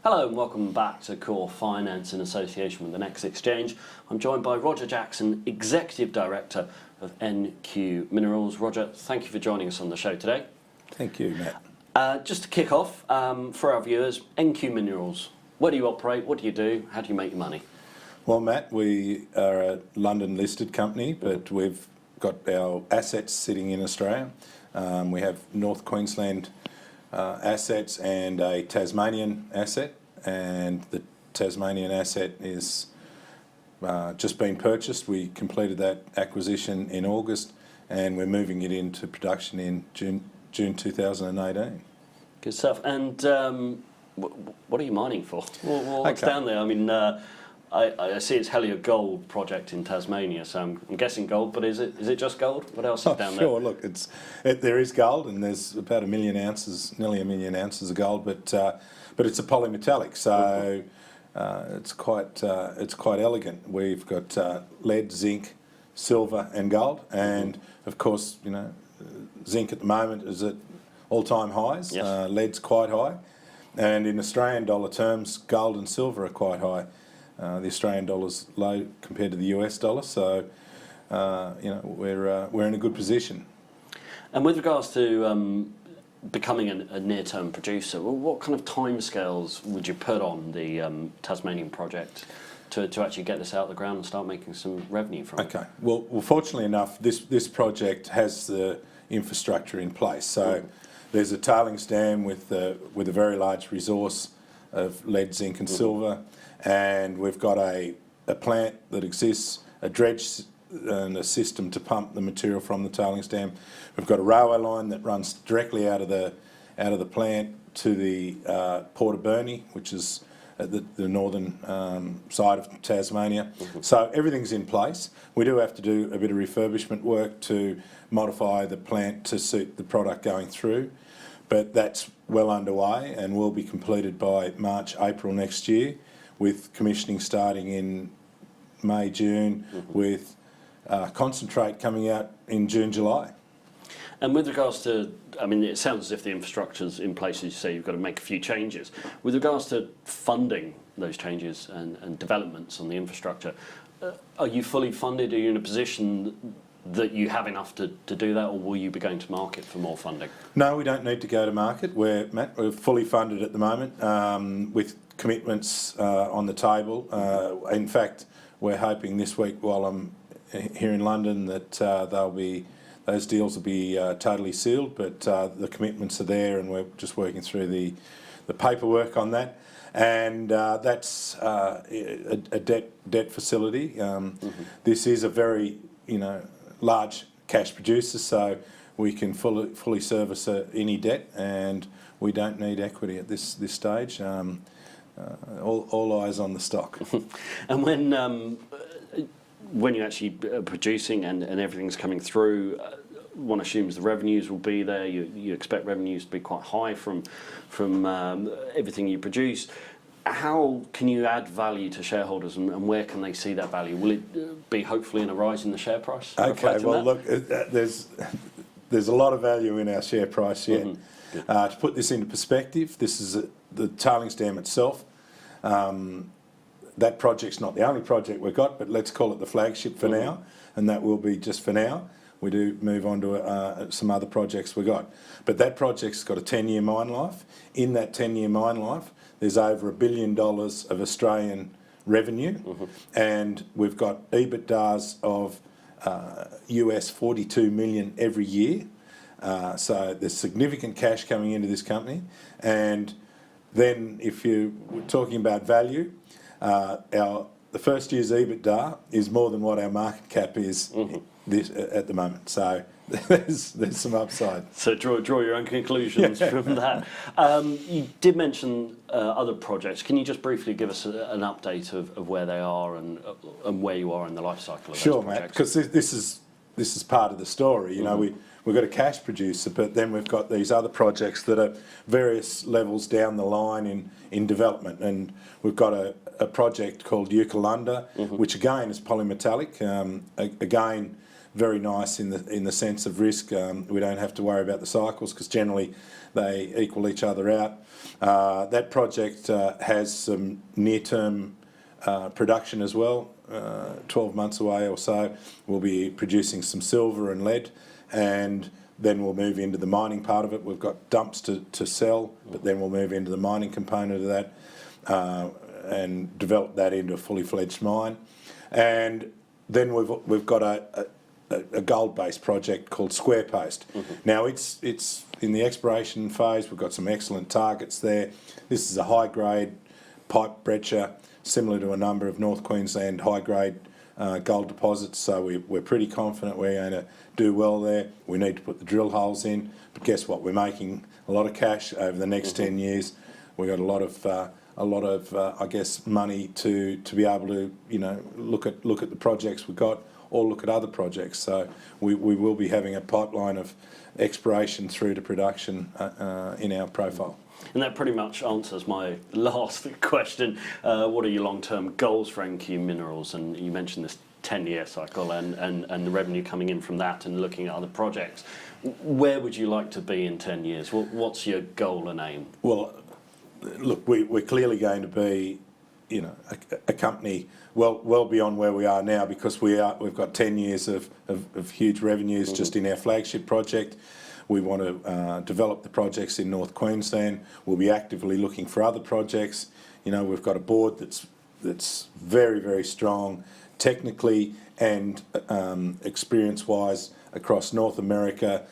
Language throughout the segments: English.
Hello and welcome back to Core Finance in association with the Next Exchange. I'm joined by Roger Jackson, Executive Director of NQ Minerals. Roger, thank you for joining us on the show today. Thank you, Matt. Just to kick off, for our viewers, NQ Minerals, where do you operate, what do you do, how do you make your money? Well, Matt, we are a London-listed company, but we've got our assets sitting in Australia. We have North Queensland assets and a Tasmanian asset, and the Tasmanian asset is just been purchased. We completed that acquisition in August, and we're moving it into production in June 2018. Good stuff. And what are you mining for? What's down there? I mean, I see it's Helier Gold project in Tasmania, so I'm guessing gold, but is it just gold? What else is down there? Sure, look, there is gold, and there's about 1 million ounces, nearly 1 million ounces of gold, but it's a polymetallic, so it's quite elegant. We've got lead, zinc, silver, and gold, and of course, you know, zinc at the moment is at all-time highs. Yes. Lead's quite high, and in Australian dollar terms, gold and silver are quite high. The Australian dollar's low compared to the US dollar, so you know, we're in a good position. And with regards to becoming a near-term producer, what kind of timescales would you put on the Tasmanian project to actually get this out of the ground and start making some revenue from it? Okay. Well, fortunately enough, this project has the infrastructure in place. So there's a tailings dam with a very large resource of lead, zinc, and silver. And we've got a plant that exists, a dredge and a system to pump the material from the tailings dam. We've got a railway line that runs directly out of the plant to the Port of Burnie, which is at the northern side of Tasmania. So everything's in place. We do have to do a bit of refurbishment work to modify the plant to suit the product going through, but that's well underway and will be completed by March, April next year, with commissioning starting in May, June, with concentrate coming out in June, July. And with regards to, I mean, it sounds as if the infrastructure's in place, as you say, you've got to make a few changes. With regards to funding those changes and developments on the infrastructure, are you fully funded? Are you in a position that you have enough to do that, or will you be going to market for more funding? No, we don't need to go to market. We're fully funded at the moment, with commitments on the table. In fact, we're hoping this week, while I'm here in London, that those deals will be totally sealed, but the commitments are there, and we're just working through the paperwork on that. And that's a debt facility. This is a very, you know, large cash producer, so we can fully service any debt, and we don't need equity at this stage. All eyes on the stock. And when you're actually producing and everything's coming through, one assumes the revenues will be there. You expect revenues to be quite high from everything you produce. How can you add value to shareholders, and where can they see that value? Will it be hopefully in a rise in the share price? Okay, well, look, there's a lot of value in our share price yet. To put this into perspective, this is the tailings dam itself. That project's not the only project we've got, but let's call it the flagship for now, and that will be just for now. We do move on to some other projects we've got. But that project's got a 10-year mine life. In that 10-year mine life, there's over $1 billion of Australian revenue, and we've got EBITDAs of US 42 million every year. So there's significant cash coming into this company. And then if you're talking about value, the first year's EBITDA is more than what our market cap is at the moment. So there's some upside. So draw your own conclusions from that. You did mention other projects. Can you just briefly give us an update of where they are and where you are in the life cycle of those projects? Sure, Matt, because this is part of the story. You know, we've got a cash producer, but then we've got these other projects that are various levels down the line in development. And we've got a project called Eucalyptus, which again is polymetallic. Again, very nice in the sense of risk. We don't have to worry about the cycles because generally they equal each other out. That project has some near-term production as well. 12 months away or so, we'll be producing some silver and lead, and then we'll move into the mining part of it. We've got dumps to sell, but then we'll move into the mining component of that and develop that into a fully fledged mine. And then we've got a gold-based project called Square Post. Now it's in the exploration phase. We've got some excellent targets there. This is a high-grade pipe breccia, similar to a number of North Queensland high-grade gold deposits, so we're pretty confident we're going to do well there. We need to put the drill holes in, but guess what? We're making a lot of cash over the next 10 years. We've got a lot of I guess money to be able to look at the projects we've got, or look at other projects. So we will be having a pipeline of exploration through to production in our profile. And that pretty much answers my last question. What are your long-term goals for NQ Minerals? And you mentioned this 10-year cycle and the revenue coming in from that and looking at other projects. Where would you like to be in 10 years? What's your goal and aim? Well, look, we're clearly going to be, a company well beyond where we are now, because we've got 10 years of huge revenues just in our flagship project. We want to develop the projects in North Queensland. We'll be actively looking for other projects. We've got a board that's very, very strong technically and experience-wise across North America,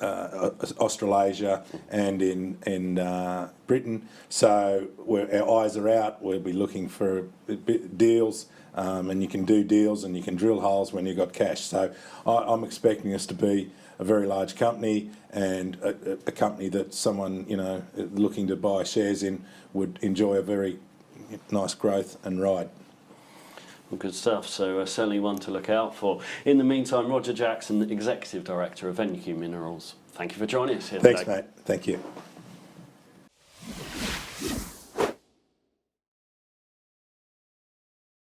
Australasia and in Britain. So our eyes are out. We'll be looking for deals, and you can do deals and you can drill holes when you've got cash. So I'm expecting us to be a very large company, and a company that someone looking to buy shares in would enjoy a very nice growth and ride. Well, good stuff. So certainly one to look out for. In the meantime, Roger Jackson, Executive Director of NQ Minerals. Thank you for joining us here today. Thanks, mate. Thank you.